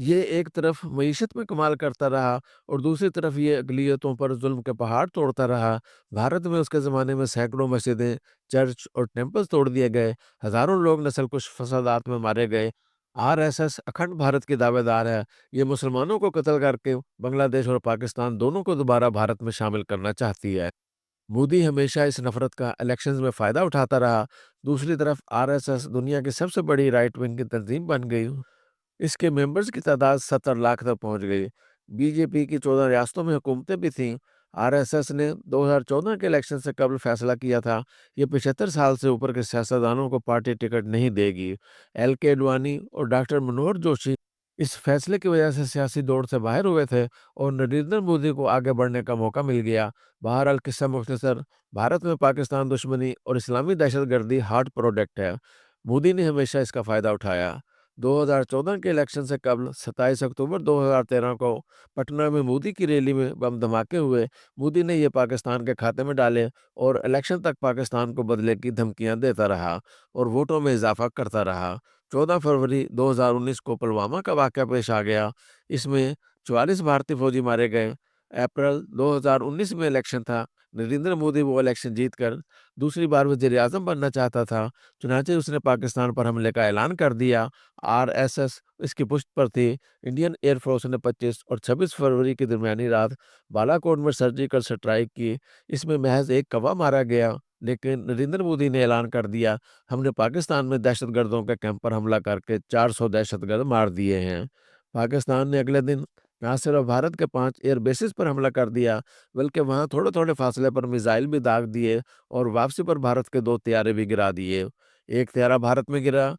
یہ ایک طرف معیشت میں کمال کرتا رہا اور دوسری طرف یہ اقلیتوں پر ظلم کے پہاڑ توڑتا رہا۔ بھارت میں اس کے زمانے میں سینکڑوں مسجدیں، چرچ اور ٹیمپلز توڑ دیے گئے، ہزاروں لوگ نسل کش فسادات میں مارے گئے۔ R S S Akhand Bharat کی دعوے دار ہے۔ یہ مسلمانوں کو قتل کر کے بنگلہ دیش اور پاکستان دونوں کو دوبارہ بھارت میں شامل کرنا چاہتی ہے۔ مودی ہمیشہ اس نفرت کا الیکشنز میں فائدہ اٹھاتا رہا۔ دوسری طرف آر ایس ایس دنیا کی سب سے بڑی رائٹ ونگ کی تنظیم بن گئی۔ اس کے ممبرز کی تعداد 70 لاکھ تک پہنچ گئی۔ بی جے پی کی 14 ریاستوں میں حکومتیں بھی تھیں۔ آر ایس ایس نے 2014 کے الیکشن سے قبل فیصلہ کیا تھا یہ 75 سال سے اوپر کے سیاستدانوں کو پارٹی ٹکٹ نہیں دے گی۔ ایل کے اڈوانی اور ڈاکٹر منوہر جوشی اس فیصلے کی وجہ سے سیاسی دوڑ سے باہر ہوئے تھے اور نریندر مودی کو آگے بڑھنے کا موقع مل گیا۔ بہرحال قصہ مختصر، بھارت میں پاکستان دشمنی اور اسلامی دہشت گردی ہارڈ پروڈکٹ ہے۔ مودی نے ہمیشہ اس کا فائدہ اٹھایا۔ 2014 کے الیکشن سے قبل 27 اکتوبر 2013 کو پٹنہ میں مودی کی ریلی میں بم دھماکے ہوئے۔ مودی نے یہ پاکستان کے کھاتے میں ڈالے اور الیکشن تک پاکستان کو بدلے کی دھمکیاں دیتا رہا اور ووٹوں میں اضافہ کرتا رہا۔ 14 فروری 2019 کو پلوامہ کا واقعہ پیش آ گیا۔ اس میں 44 بھارتی فوجی مارے گئے۔ اپریل 2019 میں الیکشن تھا۔ نریندر مودی وہ الیکشن جیت کر دوسری بار وزیر اعظم بننا چاہتا تھا، چنانچہ اس نے پاکستان پر حملے کا اعلان کر دیا۔ آر ایس ایس اس کی پشت پر تھی۔ انڈین ایئر فورس نے 25 اور 26 فروری کی درمیانی رات بالا کوٹ میں سرجیکل سٹرائک کی۔ اس میں محض ایک کوا مارا گیا، لیکن نریندر مودی نے اعلان کر دیا ہم نے پاکستان میں دہشت گردوں کے کیمپ پر حملہ کر کے 400 دہشت گرد مار دیے ہیں۔ پاکستان نے اگلے دن نہ صرف بھارت کے 5 ایئر بیسز پر حملہ کر دیا بلکہ وہاں تھوڑے تھوڑے فاصلے پر میزائل بھی داغ دیے اور واپسی پر بھارت کے 2 طیارے بھی گرا دیے۔ ایک طیارہ بھارت میں گرا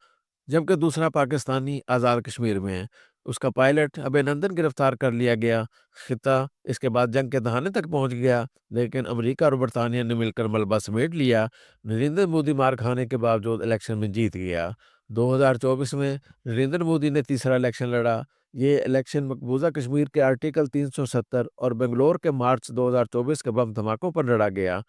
جبکہ دوسرا پاکستانی آزاد کشمیر میں ہے۔ اس کا پائلٹ ابے نندن گرفتار کر لیا گیا۔ خطہ اس کے بعد جنگ کے دہانے تک پہنچ گیا، لیکن امریکہ اور برطانیہ نے مل کر ملبہ سمیٹ لیا۔ نریندر مودی مار کھانے کے باوجود الیکشن میں جیت گیا۔ 2024 میں نریندر مودی نے تیسرا الیکشن لڑا۔ یہ الیکشن مقبوضہ کشمیر کے آرٹیکل 370 اور بنگلور کے مارچ 2024 کے بم دھماکوں پر لڑا گیا۔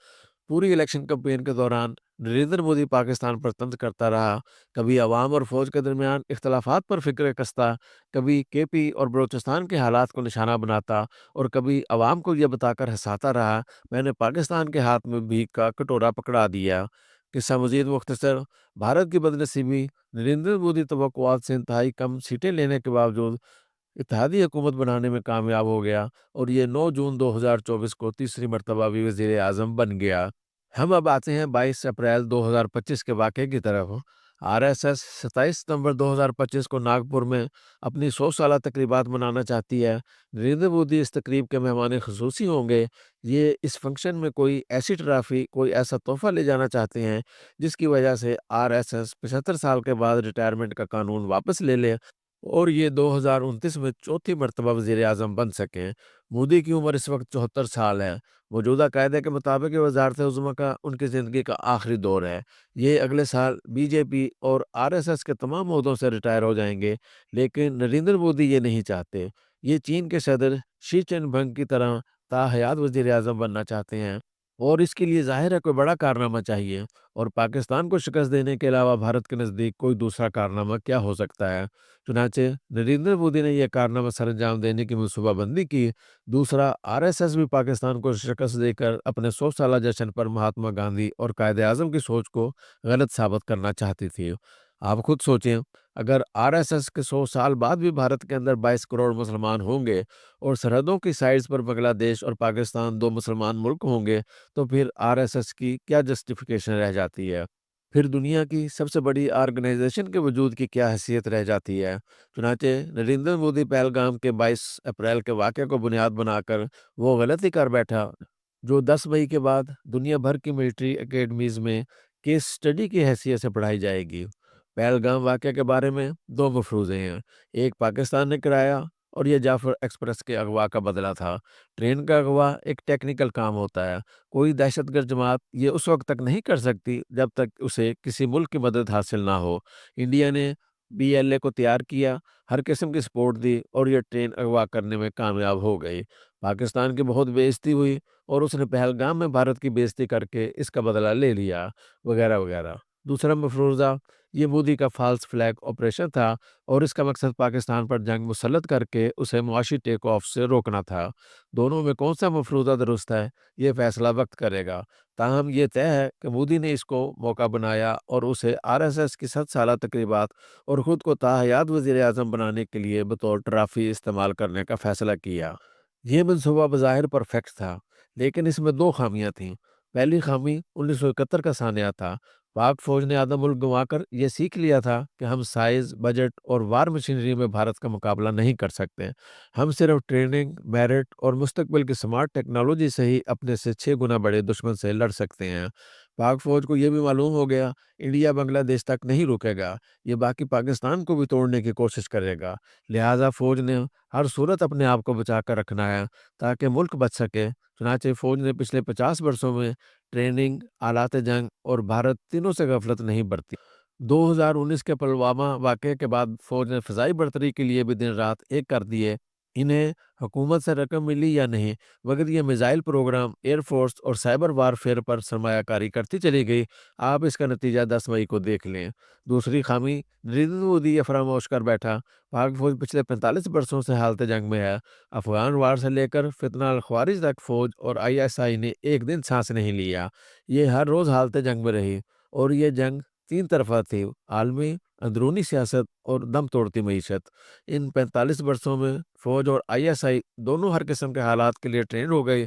پوری الیکشن کمپین کے دوران نریندر مودی پاکستان پر طنز کرتا رہا، کبھی عوام اور فوج کے درمیان اختلافات پر فکر کستا، کبھی کے پی اور بلوچستان کے حالات کو نشانہ بناتا اور کبھی عوام کو یہ بتا کر ہنساتا رہا میں نے پاکستان کے ہاتھ میں بھیک کا کٹورا پکڑا دیا۔ قصہ مزید مختصر، بھارت کی بدنصیبی، نریندر مودی توقعات سے انتہائی کم سیٹیں لینے کے باوجود اتحادی حکومت بنانے میں کامیاب ہو گیا اور یہ 9 جون 2024 کو تیسری مرتبہ بھی وزیر اعظم بن گیا۔ ہم اب آتے ہیں 22 اپریل 2025 کے واقعے کی طرف۔ آر ایس ایس 27 ستمبر 2025 کو ناگپور میں اپنی 100 سالہ تقریبات منانا چاہتی ہے۔ نریندر مودی اس تقریب کے مہمان خصوصی ہوں گے۔ یہ اس فنکشن میں کوئی ایسی ٹرافی، کوئی ایسا تحفہ لے جانا چاہتے ہیں جس کی وجہ سے آر ایس ایس 75 سال کے بعد ریٹائرمنٹ کا قانون واپس لے لے اور یہ 2029 میں چوتھی مرتبہ وزیر اعظم بن سکیں۔ مودی کی عمر اس وقت 74 سال ہے۔ موجودہ قاعدے کے مطابق یہ وزارت عظمیٰ کا ان کی زندگی کا آخری دور ہے۔ یہ اگلے سال بی جے پی اور آر ایس ایس کے تمام عہدوں سے ریٹائر ہو جائیں گے، لیکن نریندر مودی یہ نہیں چاہتے۔ یہ چین کے صدر شی چن پنگ کی طرح تاحیات وزیر اعظم بننا چاہتے ہیں اور اس کے لیے ظاہر ہے کوئی بڑا کارنامہ چاہیے، اور پاکستان کو شکست دینے کے علاوہ بھارت کے نزدیک کوئی دوسرا کارنامہ کیا ہو سکتا ہے؟ چنانچہ نریندر مودی نے یہ کارنامہ سر انجام دینے کی منصوبہ بندی کی۔ دوسرا، آر ایس ایس بھی پاکستان کو شکست دے کر اپنے 100 سالہ جشن پر مہاتما گاندھی اور قائد اعظم کی سوچ کو غلط ثابت کرنا چاہتی تھی۔ آپ خود سوچیں، اگر آر ایس ایس کے 100 سال بعد بھی بھارت کے اندر 22 کروڑ مسلمان ہوں گے اور سرحدوں کی سائڈز پر بنگلہ دیش اور پاکستان 2 مسلمان ملک ہوں گے تو پھر آر ایس ایس کی کیا جسٹیفیکیشن رہ جاتی ہے؟ پھر دنیا کی سب سے بڑی آرگنائزیشن کے وجود کی کیا حیثیت رہ جاتی ہے؟ چنانچہ نریندر مودی پہلگام کے 22 اپریل کے واقعے کو بنیاد بنا کر وہ غلطی کر بیٹھا جو 10 مئی کے بعد دنیا بھر کی ملٹری اکیڈمیز میں کیس سٹڈی کی حیثیت سے پڑھائی جائے گی۔ پہلگام واقعے کے بارے میں 2 مفروضے ہیں۔ ایک پاکستان نے کرایا اور یہ جعفر ایکسپریس کے اغوا کا بدلہ تھا۔ ٹرین کا اغوا ایک ٹیکنیکل کام ہوتا ہے۔ کوئی دہشت گرد جماعت یہ اس وقت تک نہیں کر سکتی جب تک اسے کسی ملک کی مدد حاصل نہ ہو۔ انڈیا نے بی ایل اے کو تیار کیا، ہر قسم کی سپورٹ دی اور یہ ٹرین اغوا کرنے میں کامیاب ہو گئی۔ پاکستان کی بہت بے عزتی ہوئی اور اس نے پہلگام میں بھارت کی بے عزتی کر کے اس کا بدلہ لے لیا، وغیرہ وغیرہ۔ دوسرا مفروضہ یہ مودی کا فالس فلیگ آپریشن تھا اور اس کا مقصد پاکستان پر جنگ مسلط کر کے اسے معاشی ٹیک آف سے روکنا تھا۔ دونوں میں کون سا مفروضہ درست ہے، یہ فیصلہ وقت کرے گا۔ تاہم یہ طے ہے کہ مودی نے اس کو موقع بنایا اور اسے آر ایس ایس کی 7 سالہ تقریبات اور خود کو تاحیات وزیر اعظم بنانے کے لیے بطور ٹرافی استعمال کرنے کا فیصلہ کیا۔ یہ منصوبہ بظاہر پرفیکٹ تھا، لیکن اس میں دو خامیاں تھیں۔ پہلی خامی 1971 کا سانحہ تھا۔ پاک فوج نے آدھا ملک گنوا کر یہ سیکھ لیا تھا کہ ہم سائز، بجٹ اور وار مشینری میں بھارت کا مقابلہ نہیں کر سکتے۔ ہم صرف ٹریننگ، میرٹ اور مستقبل کی سمارٹ ٹیکنالوجی سے ہی اپنے سے 6 گنا بڑے دشمن سے لڑ سکتے ہیں۔ پاک فوج کو یہ بھی معلوم ہو گیا، انڈیا بنگلہ دیش تک نہیں رکے گا، یہ باقی پاکستان کو بھی توڑنے کی کوشش کرے گا۔ لہٰذا فوج نے ہر صورت اپنے آپ کو بچا کر رکھنا ہے تاکہ ملک بچ سکے۔ چنانچہ فوج نے پچھلے 50 برسوں میں ٹریننگ، آلات جنگ اور بھارت تینوں سے غفلت نہیں برتی۔ 2019 کے پلوامہ واقعے کے بعد فوج نے فضائی برتری کے لیے بھی دن رات ایک کر دیے۔ انہیں حکومت سے رقم ملی یا نہیں، مگر یہ میزائل پروگرام، ایئر فورس اور سائبر وارفیئر پر سرمایہ کاری کرتی چلی گئی۔ آپ اس کا نتیجہ 10 مئی کو دیکھ لیں۔ دوسری خامی، نریندر مودی یہ فراموش کر بیٹھا، پاک فوج پچھلے 45 برسوں سے حالت جنگ میں ہے۔ افغان وار سے لے کر فتنہ الخوارج تک فوج اور آئی ایس آئی نے ایک دن سانس نہیں لیا۔ یہ ہر روز حالت جنگ میں رہی، اور یہ جنگ 3 طرفہ تھی: عالمی، اندرونی سیاست اور دم توڑتی معیشت۔ ان 45 برسوں میں فوج اور آئی ایس آئی دونوں ہر قسم کے حالات کے لیے ٹرینڈ ہو گئی،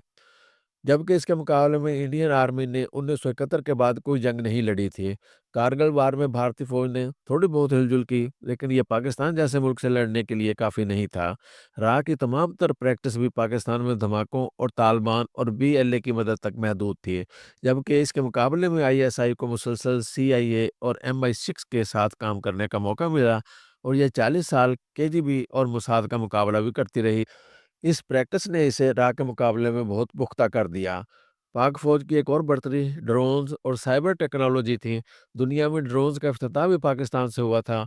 جبکہ اس کے مقابلے میں انڈین آرمی نے 1971 کے بعد کوئی جنگ نہیں لڑی تھی۔ کارگل وار میں بھارتی فوج نے تھوڑی بہت ہل جل کی، لیکن یہ پاکستان جیسے ملک سے لڑنے کے لیے کافی نہیں تھا۔ راہ کی تمام تر پریکٹس بھی پاکستان میں دھماکوں اور طالبان اور بی ایل اے کی مدد تک محدود تھی، جبکہ اس کے مقابلے میں آئی ایس آئی کو مسلسل سی آئی اے اور MI6 کے ساتھ کام کرنے کا موقع ملا، اور یہ 40 سال KGB اور موساد کا مقابلہ بھی کرتی رہی۔ اس پریکٹس نے اسے راہ کے مقابلے میں بہت پختہ کر دیا۔ پاک فوج کی ایک اور برتری ڈرونز اور سائبر ٹیکنالوجی تھی۔ دنیا میں ڈرونز کا افتتاح بھی پاکستان سے ہوا تھا۔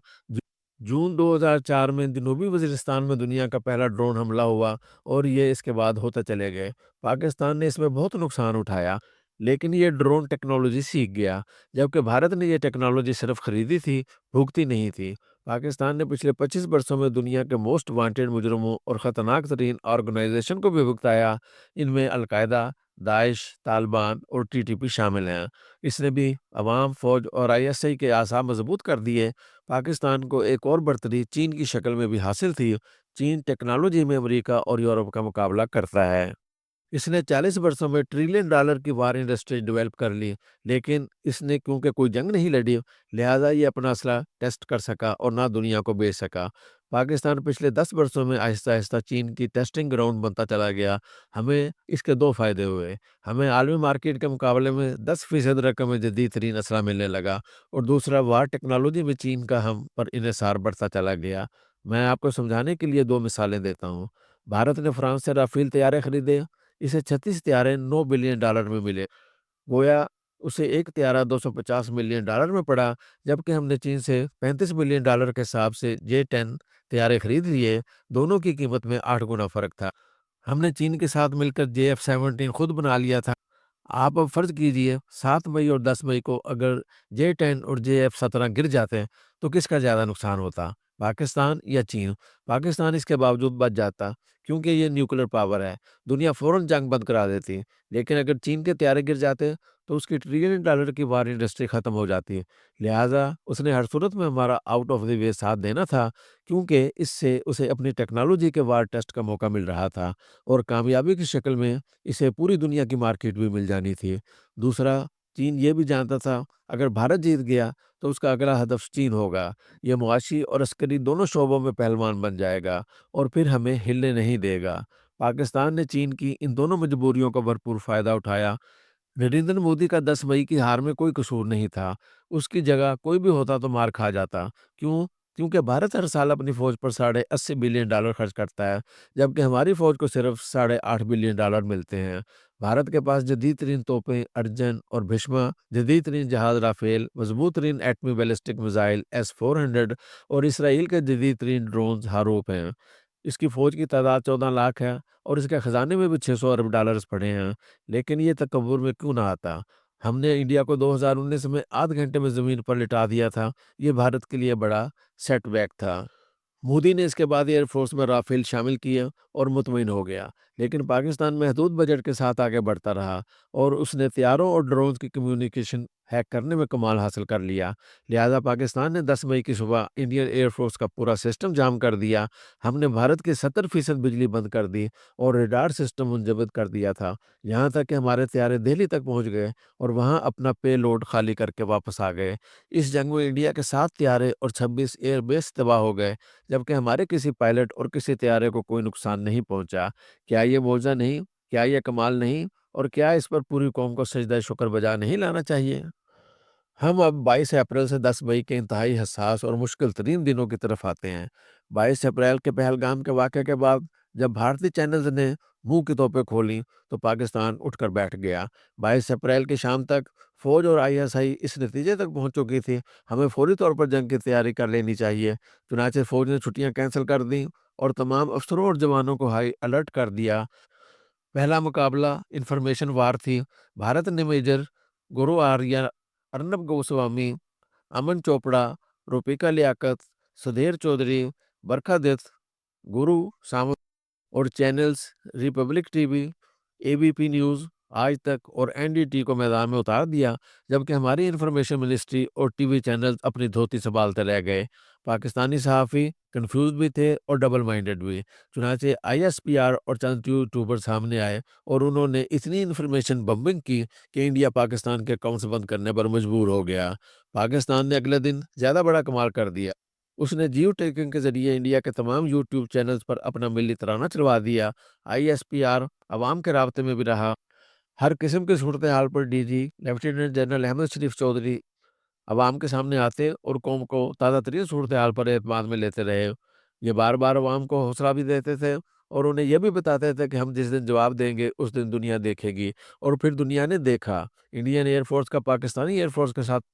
جون 2004 میں جنوبی وزیرستان میں دنیا کا پہلا ڈرون حملہ ہوا، اور یہ اس کے بعد ہوتے چلے گئے۔ پاکستان نے اس میں بہت نقصان اٹھایا، لیکن یہ ڈرون ٹیکنالوجی سیکھ گیا، جبکہ بھارت نے یہ ٹیکنالوجی صرف خریدی تھی، بھگتی نہیں تھی۔ پاکستان نے پچھلے 25 برسوں میں دنیا کے موسٹ وانٹڈ مجرموں اور خطرناک ترین آرگنائزیشن کو بھی بھگتایا۔ ان میں القاعدہ، داعش، طالبان اور TTP شامل ہیں۔ اس نے بھی عوام، فوج اور آئی ایس آئی کے اعصاب مضبوط کر دیے۔ پاکستان کو ایک اور برتری چین کی شکل میں بھی حاصل تھی۔ چین ٹیکنالوجی میں امریکہ اور یورپ کا مقابلہ کرتا ہے۔ اس نے 40 برسوں میں $1 ٹریلین کی وار انڈسٹری ڈیولپ کر لی، لیکن اس نے کیونکہ کوئی جنگ نہیں لڑی، لہٰذا یہ اپنا اسلحہ ٹیسٹ کر سکا اور نہ دنیا کو بیچ سکا۔ پاکستان پچھلے 10 برسوں میں آہستہ آہستہ چین کی ٹیسٹنگ گراؤنڈ بنتا چلا گیا۔ ہمیں اس کے دو فائدے ہوئے: ہمیں عالمی مارکیٹ کے مقابلے میں 10% رقم میں جدید ترین اسلحہ ملنے لگا، اور دوسرا، وار ٹیکنالوجی میں چین کا ہم پر انحصار بڑھتا چلا گیا۔ میں آپ کو سمجھانے کے لیے دو مثالیں دیتا ہوں۔ بھارت نے فرانس سے رافیل طیارے خریدے، اسے 36 طیارے $9 بلین میں ملے۔ گویا اسے ایک طیارہ $250 ملین میں پڑا، جبکہ ہم نے چین سے $35 ملین کے حساب سے J-10 طیارے خرید لیے۔ دونوں کی قیمت میں 8 گنا فرق تھا۔ ہم نے چین کے ساتھ مل کر JF-17 خود بنا لیا تھا۔ آپ اب فرض کیجئے 7 مئی اور 10 مئی کو اگر J-10 اور JF-17 گر جاتے تو کس کا زیادہ نقصان ہوتا، پاکستان یا چین؟ پاکستان اس کے باوجود بچ جاتا، کیونکہ یہ نیوکلیر پاور ہے، دنیا فوراً جنگ بند کرا دیتی۔ لیکن اگر چین کے طیارے گر جاتے تو اس کی $1 ٹریلین کی وار انڈسٹری ختم ہو جاتی۔ لہٰذا اس نے ہر صورت میں ہمارا آؤٹ آف دی وے ساتھ دینا تھا، کیونکہ اس سے اسے اپنی ٹیکنالوجی کے وار ٹیسٹ کا موقع مل رہا تھا، اور کامیابی کی شکل میں اسے پوری دنیا کی مارکیٹ بھی مل جانی تھی۔ دوسرا، چین یہ بھی جانتا تھا اگر بھارت جیت گیا تو اس کا اگلا ہدف چین ہوگا۔ یہ معاشی اور عسکری دونوں شعبوں میں پہلوان بن جائے گا، اور پھر ہمیں ہلنے نہیں دے گا۔ پاکستان نے چین کی ان دونوں مجبوریوں کا بھرپور فائدہ اٹھایا۔ نریندر مودی کا 10 مئی کی ہار میں کوئی قصور نہیں تھا۔ اس کی جگہ کوئی بھی ہوتا تو مار کھا جاتا۔ کیوں؟ کیونکہ بھارت ہر سال اپنی فوج پر $80 بلین خرچ کرتا ہے، جبکہ ہماری فوج کو صرف $8.5 بلین ملتے ہیں۔ بھارت کے پاس جدید ترین توپیں ارجن اور بھشما، جدید ترین جہاز رافیل، مضبوط ترین ایٹمی بیلسٹک میزائل S-400 اور اسرائیل کے جدید ترین ڈرونز ہاروپ ہیں۔ اس کی فوج کی تعداد 14 لاکھ ہے، اور اس کے خزانے میں بھی $600 ارب پڑے ہیں۔ لیکن یہ تکبر میں کیوں نہ آتا؟ ہم نے انڈیا کو 2019 میں آدھ گھنٹے میں زمین پر لٹا دیا تھا۔ یہ بھارت کے لیے بڑا سیٹ بیک تھا۔ مودی نے اس کے بعد ایئر فورس میں رافیل شامل کیا اور مطمئن ہو گیا، لیکن پاکستان محدود بجٹ کے ساتھ آگے بڑھتا رہا اور اس نے طیاروں اور ڈرونز کی کمیونیکیشن ہیک کرنے میں کمال حاصل کر لیا۔ لہذا پاکستان نے 10 مئی کی صبح انڈین ایئر فورس کا پورا سسٹم جام کر دیا۔ ہم نے بھارت کی 70% بجلی بند کر دی اور ریڈار سسٹم منجمد کر دیا تھا، یہاں تک کہ ہمارے طیارے دہلی تک پہنچ گئے اور وہاں اپنا پے لوڈ خالی کر کے واپس آ گئے۔ اس جنگ میں انڈیا کے 7 طیارے اور 26 ایئر بیس تباہ ہو گئے، جبکہ ہمارے کسی پائلٹ اور کسی طیارے کو کوئی نقصان نہیں پہنچا۔ کیا یہ معجزہ نہیں؟ کیا یہ کمال نہیں؟ اور کیا اس پر پوری قوم کو سجدہ شکر بجا نہیں لانا چاہیے؟ ہم اب 22 اپریل سے 10 مئی کے انتہائی حساس اور مشکل ترین دنوں کی طرف آتے ہیں۔ 22 اپریل کے پہلگام کے واقعے کے بعد جب بھارتی چینلز نے منہ کی توپیں کھولیں تو پاکستان اٹھ کر بیٹھ گیا۔ 22 اپریل کی شام تک فوج اور ISI اس نتیجے تک پہنچ چکی تھی، ہمیں فوری طور پر جنگ کی تیاری کر لینی چاہیے۔ چنانچہ فوج نے چھٹیاں کینسل کر دیں اور تمام افسروں اور جوانوں کو ہائی الرٹ کر دیا۔ پہلا مقابلہ انفارمیشن وار تھی۔ بھارت نے میجر گورو آریہ، ارنب گوسوامی، امن چوپڑا، روپیکا لیاقت، سدھیر چودھری، برکھا دت، گرو سامنت اور channels republic T V, ABP news, آج تک اور NDT کو میدان میں اتار دیا، جبکہ ہماری انفارمیشن منسٹری اور ٹی وی چینلز اپنی دھوتی سنبھالتے رہ گئے۔ پاکستانی صحافی کنفیوز بھی تھے اور ڈبل مائنڈڈ بھی۔ چنانچہ ISPR اور چند یوٹیوبر سامنے آئے اور انہوں نے اتنی انفارمیشن بمبنگ کی کہ انڈیا پاکستان کے اکاؤنٹس بند کرنے پر مجبور ہو گیا۔ پاکستان نے اگلے دن زیادہ بڑا کمال کر دیا۔ اس نے جیو ٹیکنگ کے ذریعے انڈیا کے تمام یوٹیوب چینلز پر اپنا ملی ترانہ چلوا دیا۔ ISPR عوام کے رابطے میں بھی رہا۔ ہر قسم کی صورتحال پر DG لیفٹیننٹ جنرل احمد شریف چودھری عوام کے سامنے آتے اور قوم کو تازہ ترین صورتحال پر اعتماد میں لیتے رہے۔ یہ بار بار عوام کو حوصلہ بھی دیتے تھے اور انہیں یہ بھی بتاتے تھے کہ ہم جس دن جواب دیں گے اس دن دنیا دیکھے گی، اور پھر دنیا نے دیکھا۔ انڈین ایئر فورس کا پاکستانی ایئر فورس کے ساتھ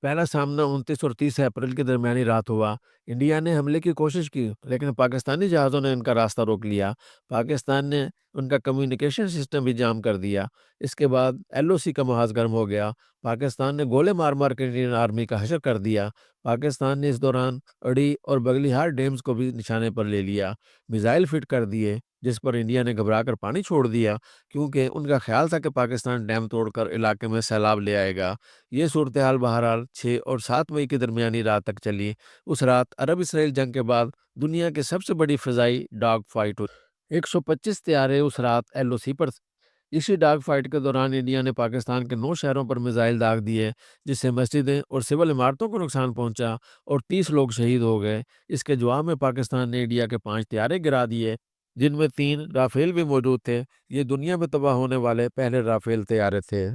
پہلا سامنا 29 اور 30 اپریل کی درمیانی رات ہوا۔ انڈیا نے حملے کی کوشش کی لیکن پاکستانی جہازوں نے ان کا راستہ روک لیا۔ پاکستان نے ان کا کمیونیکیشن سسٹم بھی جام کر دیا۔ اس کے بعد LOC کا محاذ گرم ہو گیا۔ پاکستان نے گولے مار مار کے انڈین آرمی کا حشر کر دیا۔ پاکستان نے اس دوران اڑی اور بگلی ہار ڈیمز کو بھی نشانے پر لے لیا، میزائل فٹ کر دیے، جس پر انڈیا نے گھبرا کر پانی چھوڑ دیا کیونکہ ان کا خیال تھا کہ پاکستان ڈیم توڑ کر علاقے میں سیلاب لے آئے گا۔ یہ صورتحال بہرحال 6 اور 7 مئی کی درمیانی رات تک چلی۔ اس رات عرب اسرائیل جنگ کے بعد دنیا کی سب سے بڑی فضائی ڈاگ فائٹ ہوئی۔ 125 طیارے اس رات LOC پر تھے۔ اسی ڈاگ فائٹ کے دوران انڈیا نے پاکستان کے 9 شہروں پر میزائل داغ دیے، جس سے مسجدیں اور سول عمارتوں کو نقصان پہنچا اور 30 لوگ شہید ہو گئے۔ اس کے جواب میں پاکستان نے انڈیا کے 5 طیارے گرا دیے، جن میں 3 رافیل بھی موجود تھے۔ یہ دنیا میں تباہ ہونے والے پہلے رافیل طیارے تھے۔